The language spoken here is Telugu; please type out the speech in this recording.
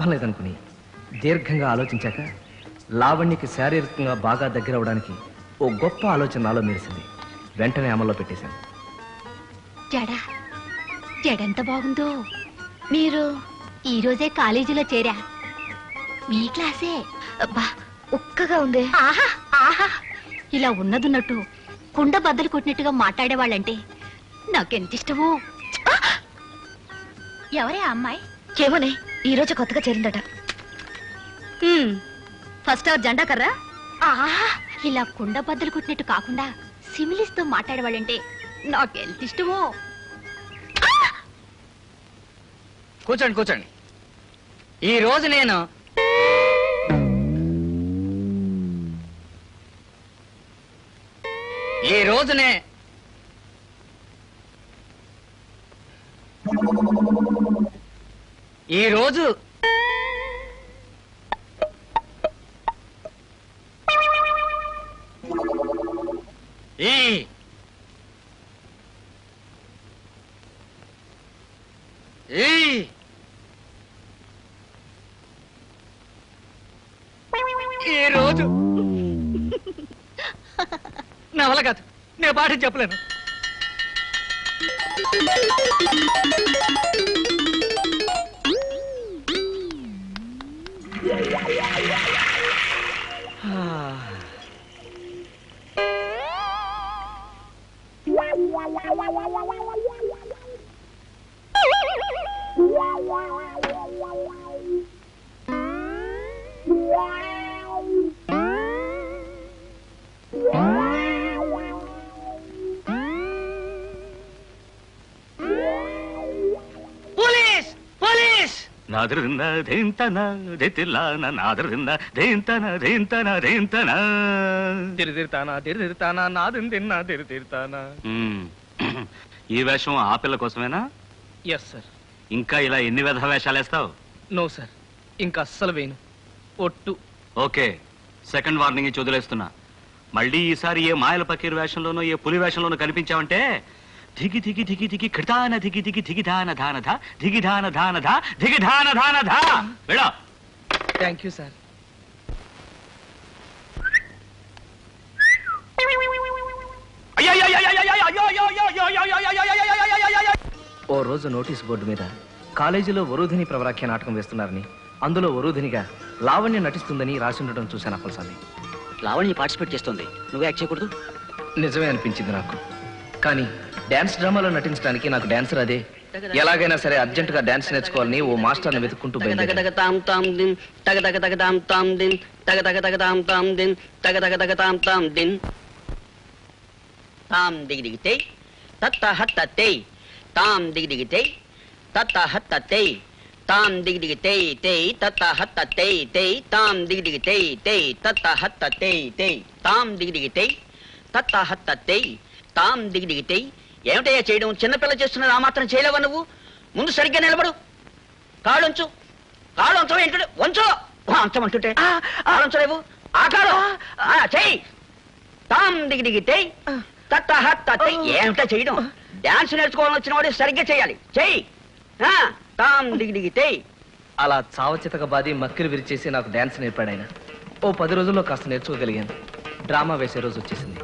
లేదనుకుని దీర్ఘంగా ఆలోచించాక లావణ్యకి శారీరకంగా బాగా దగ్గర అవడానికి ఓ గొప్ప ఆలోచన నాలో మెరిసింది. వెంటనే అమల్లో పెట్టేశాను. జడెంత బాగుందో. మీరు ఈ రోజే కాలేజీలో చేరా? మీ క్లాసే. అబ్బా ఉక్కగా ఉంది. ఆహా ఆహా, ఇలా ఉన్నదున్నట్టు కుండ బద్దలు కొట్టినట్టుగా మాట్లాడేవాళ్ళంటే నాకెంత ఇష్టమో. ఎవరే ఆ అమ్మాయి? ఏమోనే, ఈ రోజు కొత్తగా చేరిందట. ఫస్ట్ అవర్ జెండా కర్రా. ఆహా, ఇలా కుండ బద్దలు కొట్టినట్టు కాకుండా సిమిలిస్తో మాట్లాడేవాళ్ళంటే నాకెంత ఇష్టమో. కూర్చోండి కూర్చోండి. ఈ రోజు నేను ఈ రోజునే ఈ రోజు ఈ రోజు నా వల్ల కాదు, నేను పాఠం చెప్పలేను. ఈ వేషం ఆ పిల్ల కోసమేనా? Yes sir. ఇంకా ఇలా ఎన్ని విధ వేషాలు వేస్తావు? నో సార్, ఇంకా అస్సలు వేయను. ఒట్టు. ఓకే, సెకండ్ వార్నింగ్ ఇచ్చి వదిలేస్తున్నా. మళ్ళీ ఈసారి ఏ మాయల పకీర్ వేషంలోనో ఏ పులి వేషంలోనో కనిపించావంటే ధిగి ధిగి ధిగి ధిగి కృతాన ధిగి ధిగి ధిగిధాన ధాన ధ ధిగిధాన ధాన ధ ధిగిధాన ధాన ధ. వెళ్ళా. Thank you sir. ఓ రోజు నోటీస్ బోర్డు మీద కాలేజీలో వరూధిని ప్రవరాఖ్య నాటకం వేస్తున్నారని, అందులో వరూధినిగా లావణ్య నటిస్తుందని రాసి ఉండటం చూశాను అప్పలస్వామి. లావణ్య పార్టిసిపేట్ చేస్తుంది, నువ్వు యాక్ట్ చేయకూడదు? నిజమే అనిపించింది నాకు. కానీ డాన్స్ డ్రామాలో నటించడానికి నాకు డాన్సర్ అదే. ఎలాగైనా సరే అర్జెంట్ గా డాన్స్ నేర్చుకోవాలని ఓ మాస్టర్ని వెతుక్కుంటూ ఏమిటయ్యా చేయడం? చిన్నపిల్ల చేస్తున్నది ఆ మాత్రం చేయలేవా నువ్వు? ముందు సరిగ్గా నిలబడు, కాళ్ళొంచు. కాళ్ళొంచు ఏంటంటే వంచు, అంచమంటుంటే కాళ్ళొంచలేవు. ఆ కాళ్ళు చెయ్యి. తాం దిగి దిగితే ఏమిటా చేయడం? డాన్స్ నేర్చుకోవాలని వచ్చిన వాడు సరిగ్గా చేయాలి. చెయ్యి. తాం దిగి దిగితే. అలా చావచితక బాది మక్కిరి విరిచేసి నాకు డాన్స్ నేర్పాడు ఆయన. ఓ 10 రోజుల్లో కాస్త నేర్చుకోగలిగాను. డ్రామా వేసే రోజు వచ్చేసింది.